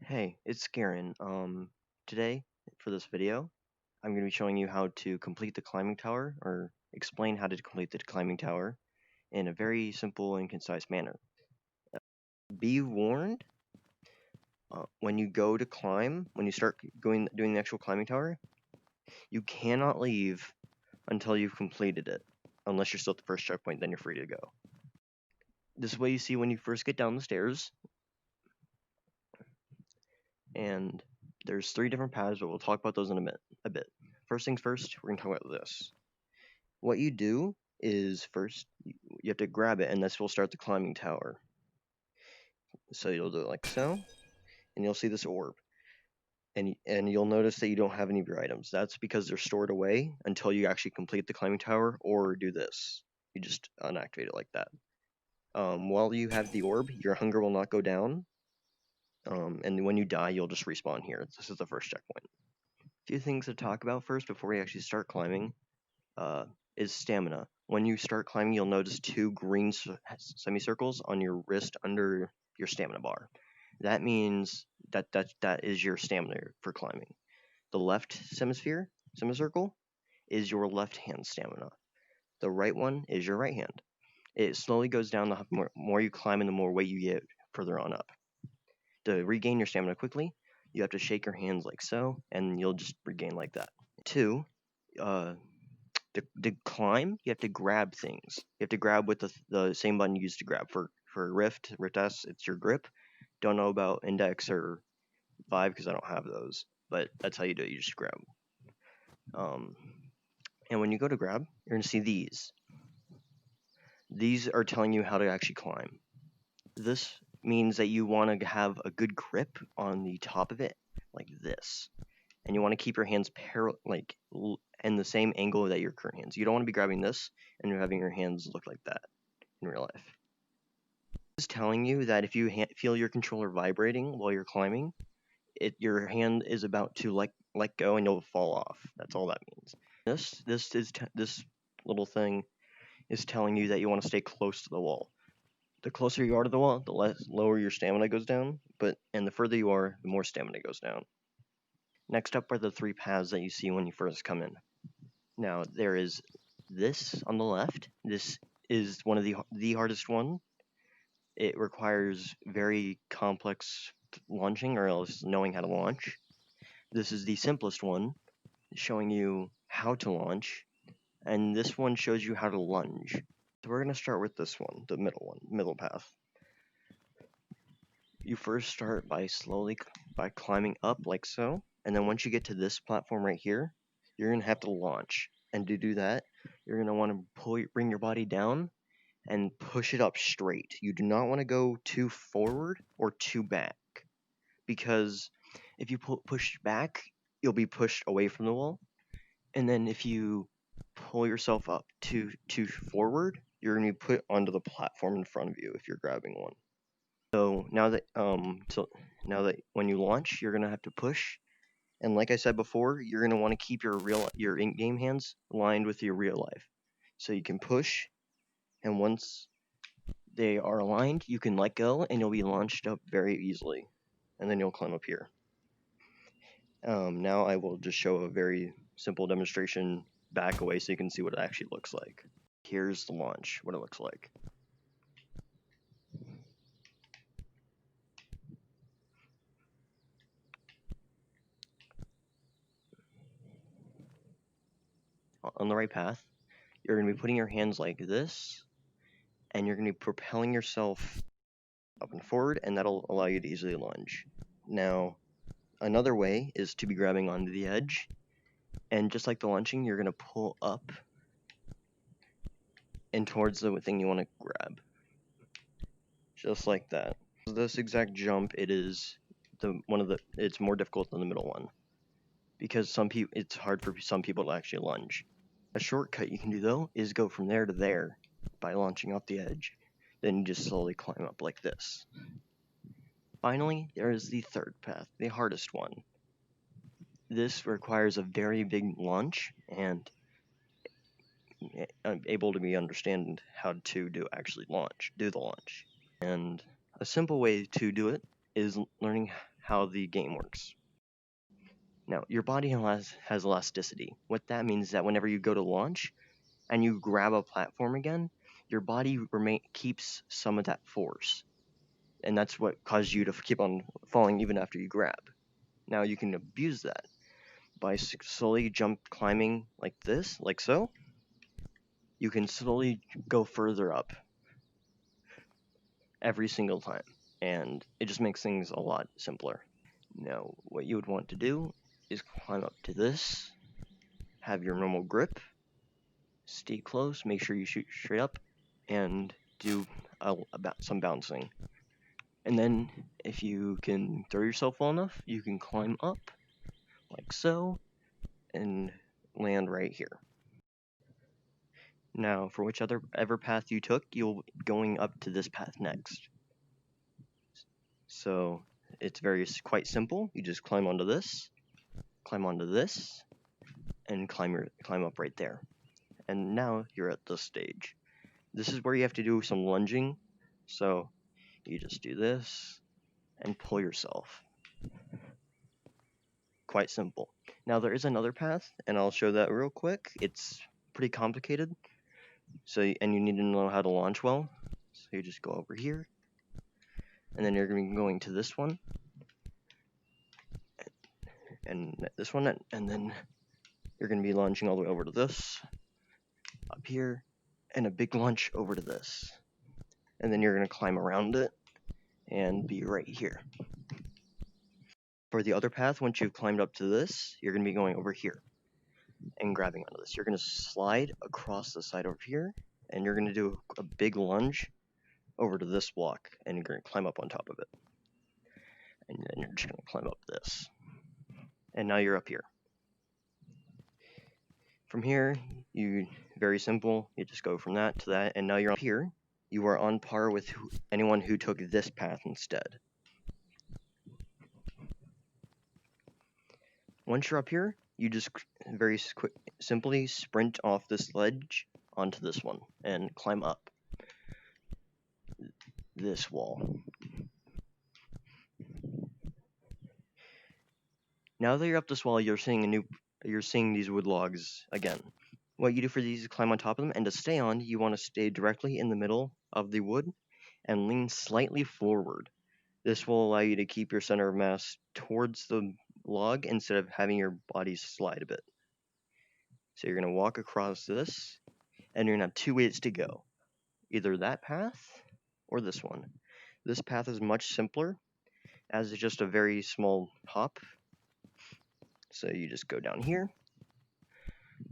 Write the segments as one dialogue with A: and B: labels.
A: Hey, it's Garen. Today, for this video, I'm going to be showing you how to complete the climbing tower, or explain how to complete the climbing tower in a very simple and concise manner. Be warned, when you go to climb, when you start doing the actual climbing tower, you cannot leave until you've completed it. Unless you're still at the first checkpoint, then you're free to go. This is what you see when you first get down the stairs. And there's 3 different paths, but we'll talk about those in a bit. First things first, we're going to talk about this. What you do is first you have to grab it, and this will start the climbing tower. So you'll do it like so, and you'll see this orb. And you'll notice that you don't have any of your items. That's because they're stored away until you actually complete the climbing tower or do this. You just unactivate it like that. While you have the orb, your hunger will not go down. And when you die, you'll just respawn here. This is the first checkpoint. A few things to talk about first before we actually start climbing. Is stamina. When you start climbing, you'll notice 2 green semicircles on your wrist under your stamina bar. That means that is your stamina for climbing. The left semicircle is your left hand stamina. The right one is your right hand. It slowly goes down the more you climb and the more weight you get further on up. To regain your stamina quickly, you have to shake your hands like so, and you'll just regain like that. 2, to climb, you have to grab things. You have to grab with the same button you used to grab for Rift S. It's your grip. Don't know about Index or 5 because I don't have those, but that's how you do it. You just grab. And when you go to grab, you're gonna see these. These are telling you how to actually climb. This means that you want to have a good grip on the top of it, like this, and you want to keep your hands in the same angle that your current hands. You don't want to be grabbing this and you're having your hands look like that in real life. This is telling you that if you feel your controller vibrating while you're climbing, your hand is about to let go and you'll fall off. That's all that means. This little thing is telling you that you want to stay close to the wall. The closer you are to the wall, the lower your stamina goes down, and the further you are, the more stamina goes down. Next up are the 3 paths that you see when you first come in. Now, there is this on the left. This is one of the hardest one. It requires very complex launching, or else knowing how to launch. This is the simplest one, showing you how to launch, and this one shows you how to lunge. So we're going to start with this one, the middle path. You first start by climbing up like so, and then once you get to this platform right here, you're going to have to launch. And to do that, you're going to want to bring your body down and push it up straight. You do not want to go too forward or too back, because if you push back, you'll be pushed away from the wall. And then if you pull yourself up too forward, you're going to be put onto the platform in front of you if you're grabbing one. So now that when you launch, you're going to have to push. And like I said before, you're going to want to keep your in-game hands aligned with your real life. So you can push, and once they are aligned, you can let go, and you'll be launched up very easily. And then you'll climb up here. Now I will just show a very simple demonstration back away so you can see what it actually looks like. Here's the launch, what it looks like. On the right path, you're going to be putting your hands like this, and you're going to be propelling yourself up and forward, and that'll allow you to easily lunge. Now, another way is to be grabbing onto the edge, and just like the launching, you're going to pull up and towards the thing you want to grab. Just like that. This exact jump, it's more difficult than the middle one, because it's hard for some people to actually lunge. A shortcut you can do though is go from there to there by launching off the edge. Then you just slowly climb up like this. Finally, there is the 3rd path, the hardest one. This requires a very big launch and able to be understand how to do the launch. And a simple way to do it is learning how the game works. Now, your body has elasticity. What that means is that whenever you go to launch and you grab a platform again, your body keeps some of that force. And that's what causes you to keep on falling even after you grab. Now, you can abuse that by slowly climbing like this, like so. You can slowly go further up every single time, and it just makes things a lot simpler. Now, what you would want to do is climb up to this, have your normal grip, stay close, make sure you shoot straight up, and do some bouncing. And then, if you can throw yourself well enough, you can climb up, like so, and land right here. Now, for whichever path you took, you'll be going up to this path next. So, it's quite simple. You just climb onto this, and climb up right there. And now you're at this stage. This is where you have to do some lunging. So you just do this and pull yourself. Quite simple. Now there is another path, and I'll show that real quick. It's pretty complicated. And you need to know how to launch well. So you just go over here, and then you're going to be going to this one, and this one, and then you're going to be launching all the way over to this, up here, and a big launch over to this. And then you're going to climb around it and be right here. For the other path, once you've climbed up to this, you're going to be going over here and grabbing onto this. You're going to slide across the side over here, and you're going to do a big lunge over to this block, and you're going to climb up on top of it. And then you're just going to climb up this. And now you're up here. From here, very simple, you just go from that to that, and now you're up here. You are on par with anyone who took this path instead. Once you're up here, you just simply sprint off this ledge onto this one and climb up this wall. Now that you're up this wall, you're seeing these wood logs again. What you do for these is climb on top of them, and to stay on, you want to stay directly in the middle of the wood and lean slightly forward. This will allow you to keep your center of mass towards the log instead of having your body slide a bit. So you're going to walk across this, and you're going to have two ways to go. Either that path or this one. This path is much simpler, as it's just a very small hop. So you just go down here,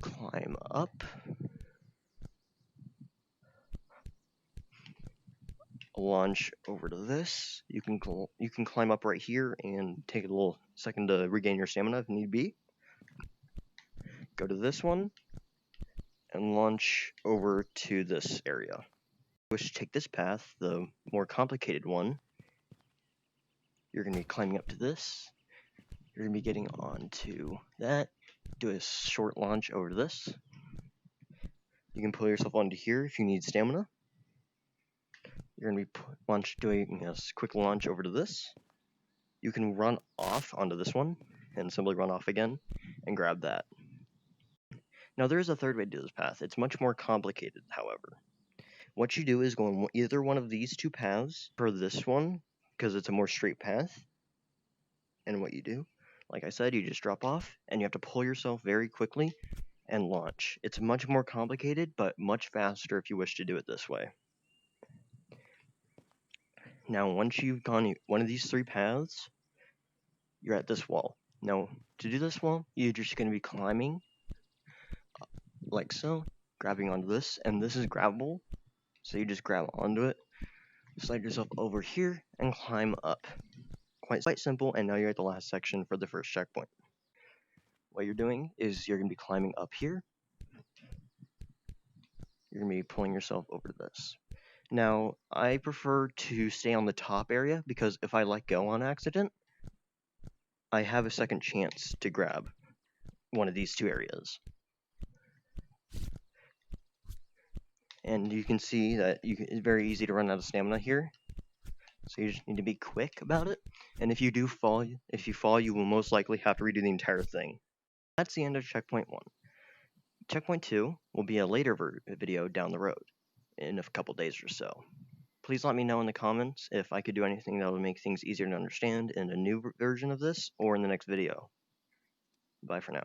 A: climb up, launch over to this. You can climb up right here and take a little second to regain your stamina if need be. Go to this one and launch over to this area. If you wish to take this path, the more complicated one, you're going to be climbing up to this. You're going to be getting onto that. Do a short launch over to this. You can pull yourself onto here if you need stamina. You're going to be doing a quick launch over to this. You can run off onto this one and simply run off again and grab that. Now there is a third way to do this path. It's much more complicated, however. What you do is go on either one of these two paths for this one, because it's a more straight path. And what you do, like I said, you just drop off, and you have to pull yourself very quickly and launch. It's much more complicated, but much faster if you wish to do it this way. Now, once you've gone one of these three paths, you're at this wall. Now, to do this wall, you're just going to be climbing, like so, grabbing onto this, and this is grabbable, so you just grab onto it, slide yourself over here, and climb up. Quite simple, and now you're at the last section for the first checkpoint. What you're doing is you're going to be climbing up here. You're going to be pulling yourself over to this. Now, I prefer to stay on the top area because if I let go on accident, I have a second chance to grab one of these two areas. And you can see that it's very easy to run out of stamina here. So you just need to be quick about it. And if you fall, you will most likely have to redo the entire thing. That's the end of checkpoint 1. Checkpoint 2 will be a later video down the road, in a couple days or so. Please let me know in the comments if I could do anything that would make things easier to understand in a new version of this or in the next video. Bye for now.